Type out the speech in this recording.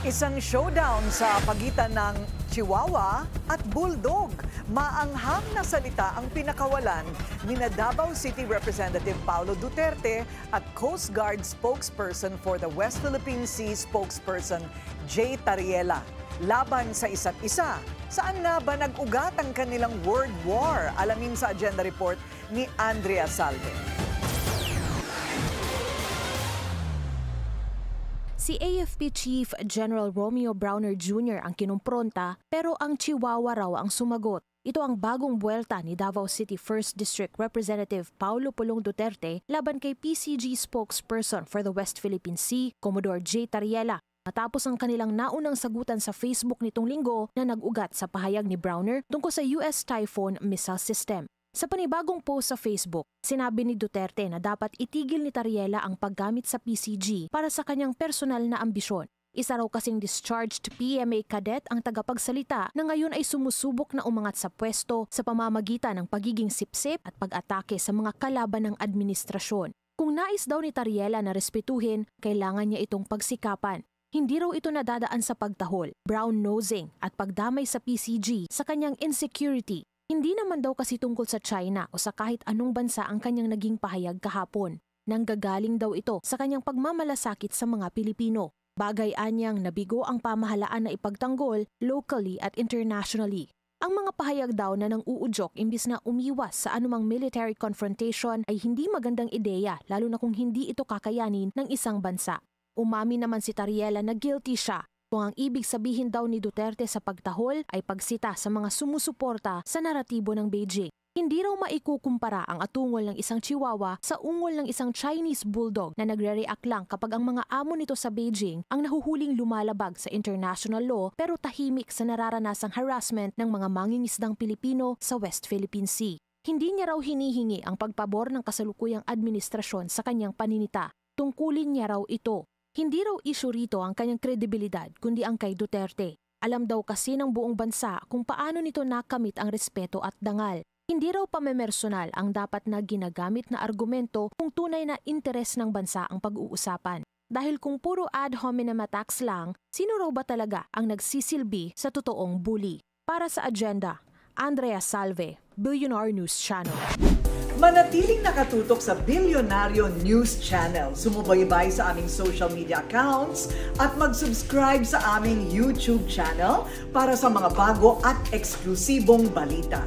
Isang showdown sa pagitan ng Chihuahua at Bulldog. Maanghang na salita ang pinakawalan ni Davao City Representative Paulo Duterte at Coast Guard spokesperson for the West Philippine Sea spokesperson Jay Tariela. Laban sa isa't isa. Saan na ba nag-ugat ang kanilang word war? Alamin sa agenda report ni Andrea Salve. Si AFP Chief General Romeo Browner Jr. ang kinumpronta pero ang Chihuahua raw ang sumagot. Ito ang bagong buwelta ni Davao City 1st District Representative Paulo Pulong Duterte laban kay PCG spokesperson for the West Philippine Sea, Commodore Jay Tariela. Matapos ang kanilang naunang sagutan sa Facebook nitong linggo na nag-ugat sa pahayag ni Browner tungkol sa US Typhoon missile system. Sa panibagong post sa Facebook, sinabi ni Duterte na dapat itigil ni Tariela ang paggamit sa PCG para sa kanyang personal na ambisyon. Isa raw kasing discharged PMA cadet ang tagapagsalita na ngayon ay sumusubok na umangat sa pwesto sa pamamagitan ng pagiging sipsip at pag-atake sa mga kalaban ng administrasyon. Kung nais daw ni Tariela na respetuhin, kailangan niya itong pagsikapan. Hindi raw ito nadadaan sa pagtahol, brown-nosing at pagdamay sa PCG sa kanyang insecurity. Hindi naman daw kasi tungkol sa China o sa kahit anong bansa ang kanyang naging pahayag kahapon. Nanggagaling daw ito sa kanyang pagmamalasakit sa mga Pilipino. Bagay anyang nabigo ang pamahalaan na ipagtanggol locally at internationally. Ang mga pahayag daw na nang uudyok imbis na umiwas sa anumang military confrontation ay hindi magandang ideya lalo na kung hindi ito kakayanin ng isang bansa. Umami naman si Tariela na guilty siya. Kung ang ibig sabihin daw ni Duterte sa pagtahol ay pagsita sa mga sumusuporta sa naratibo ng Beijing. Hindi raw maikukumpara ang atungol ng isang Chihuahua sa ungol ng isang Chinese Bulldog na nagre-react lang kapag ang mga amo nito sa Beijing ang nahuhuling lumalabag sa international law pero tahimik sa nararanasang harassment ng mga mangingisdang Pilipino sa West Philippine Sea. Hindi niya raw hinihingi ang pagpabor ng kasalukuyang administrasyon sa kanyang paninita. Tungkulin niya raw ito. Hindi raw issue rito ang kanyang kredibilidad kundi ang kay Duterte. Alam daw kasi ng buong bansa kung paano nito nakamit ang respeto at dangal. Hindi raw pamemersonal ang dapat na ginagamit na argumento kung tunay na interes ng bansa ang pag-uusapan. Dahil kung puro ad hominem attacks lang, sino raw ba talaga ang nagsisilbi sa totoong bully? Para sa agenda, Andrea Salve, Billionaire News Channel. Manatiling nakatutok sa Bilyonaryo News Channel. Sumubaybay sa aming social media accounts at mag-subscribe sa aming YouTube channel para sa mga bago at eksklusibong balita.